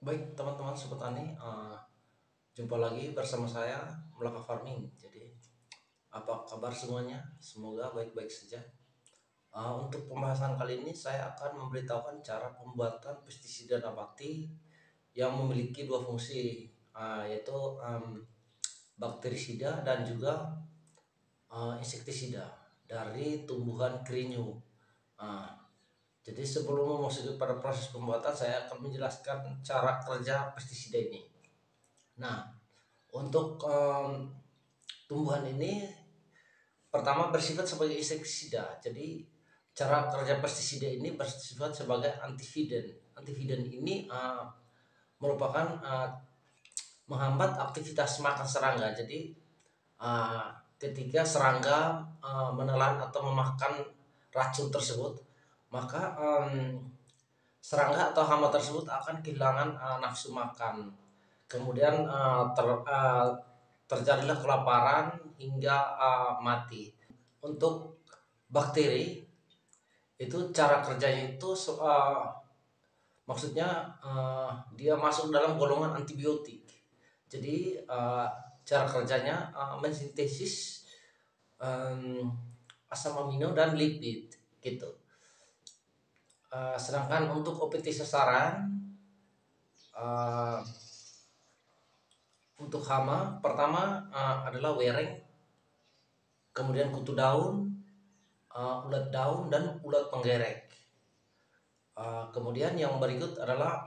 Baik teman-teman sobat tani, jumpa lagi bersama saya Melaka Farming. Jadi apa kabar semuanya? Semoga baik-baik saja. Untuk pembahasan kali ini saya akan memberitahukan cara pembuatan pestisida nabati yang memiliki dua fungsi, yaitu bakterisida dan juga insektisida dari tumbuhan kerinyu. Ah, jadi sebelum memasuki pada proses pembuatan, saya akan menjelaskan cara kerja pestisida ini. Nah, untuk tumbuhan ini pertama bersifat sebagai insektisida. Jadi cara kerja pestisida ini bersifat sebagai antividen. Antividen ini merupakan menghambat aktivitas makan serangga. Jadi ketika serangga menelan atau memakan racun tersebut, maka serangga atau hama tersebut akan kehilangan nafsu makan. Kemudian terjadilah kelaparan hingga mati. Untuk bakteri itu cara kerjanya itu maksudnya dia masuk dalam golongan antibiotik. Jadi cara kerjanya mensintesis asam amino dan lipid gitu. Sedangkan untuk OPT sasaran untuk hama pertama adalah wereng, kemudian kutu daun, ulat daun dan ulat penggerek. Kemudian yang berikut adalah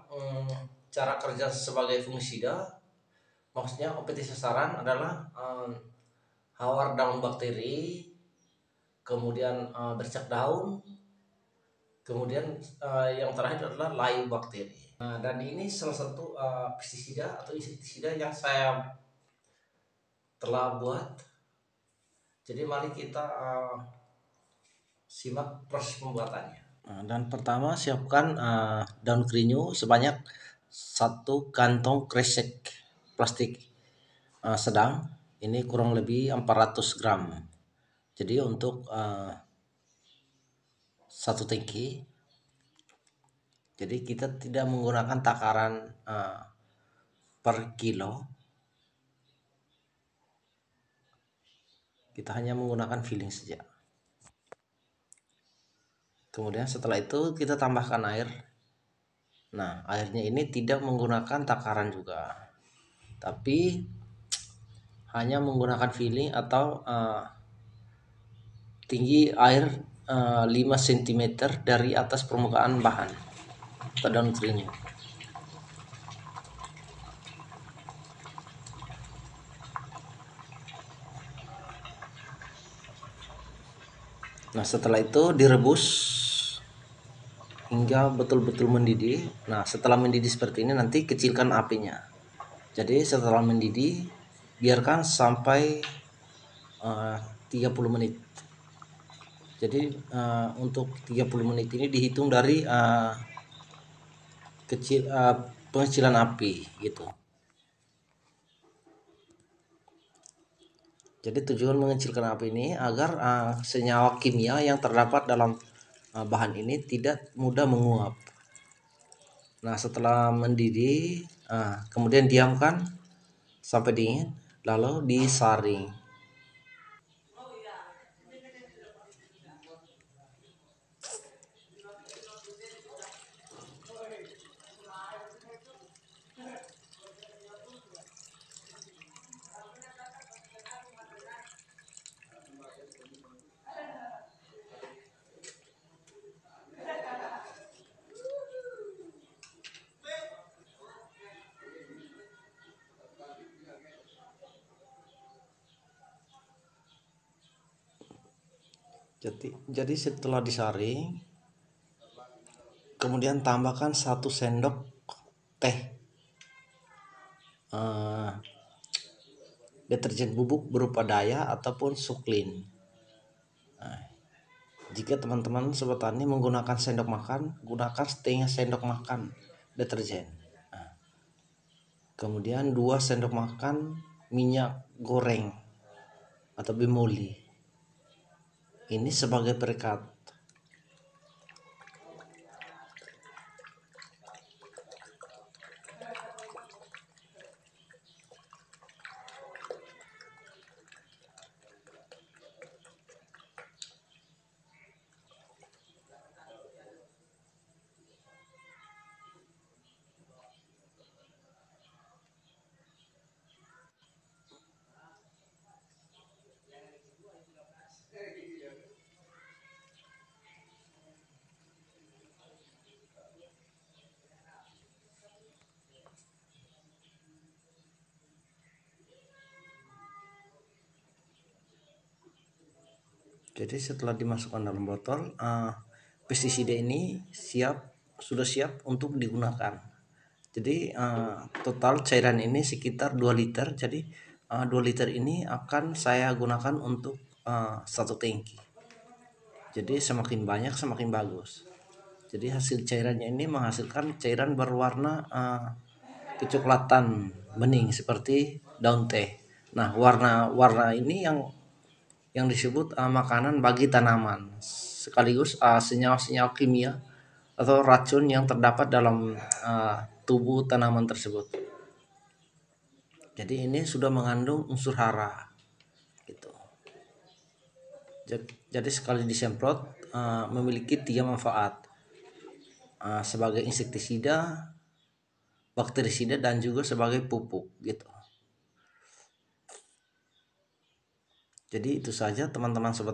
cara kerja sebagai fungisida. Maksudnya OPT sasaran adalah hawar daun bakteri, kemudian bercak daun, kemudian yang terakhir adalah layu bakteri. Dan ini salah satu pestisida atau insektisida yang saya telah buat. Jadi mari kita simak proses pembuatannya. Dan pertama siapkan daun kerinyu sebanyak 1 kantong kresek plastik sedang, ini kurang lebih 400 gram. Jadi untuk 1 tangki, jadi kita tidak menggunakan takaran per kilo, kita hanya menggunakan filling saja. Kemudian setelah itu kita tambahkan air. Nah, airnya ini tidak menggunakan takaran juga, tapi hanya menggunakan filling atau tinggi air 5 cm dari atas permukaan bahan atau daun kerinyu. Nah, setelah itu direbus hingga betul-betul mendidih. Nah, setelah mendidih seperti ini nanti kecilkan apinya. Jadi setelah mendidih biarkan sampai 30 menit. Jadi untuk 30 menit ini dihitung dari pengecilan api gitu. Jadi tujuan mengecilkan api ini agar senyawa kimia yang terdapat dalam bahan ini tidak mudah menguap. Nah, setelah mendidih, kemudian diamkan sampai dingin, lalu disaring. Jadi setelah disaring, kemudian tambahkan 1 sendok teh deterjen bubuk berupa Daya ataupun Suklin. Nah, jika teman-teman sobat tani menggunakan sendok makan, gunakan setengah sendok makan deterjen. Nah, kemudian 2 sendok makan minyak goreng atau bimoli. Ini sebagai perekat. Jadi setelah dimasukkan dalam botol, pestisida ini sudah siap untuk digunakan. Jadi total cairan ini sekitar 2 liter. Jadi 2 liter ini akan saya gunakan untuk satu tangki. Jadi semakin banyak semakin bagus. Jadi hasil cairannya ini menghasilkan cairan berwarna kecoklatan bening seperti daun teh. Nah, warna-warna ini yang disebut makanan bagi tanaman, sekaligus senyawa-senyawa kimia atau racun yang terdapat dalam tubuh tanaman tersebut. Jadi ini sudah mengandung unsur hara gitu. Jadi sekali disemprot memiliki 3 manfaat, sebagai insektisida, bakterisida, dan juga sebagai pupuk gitu. Jadi itu saja teman-teman sobat.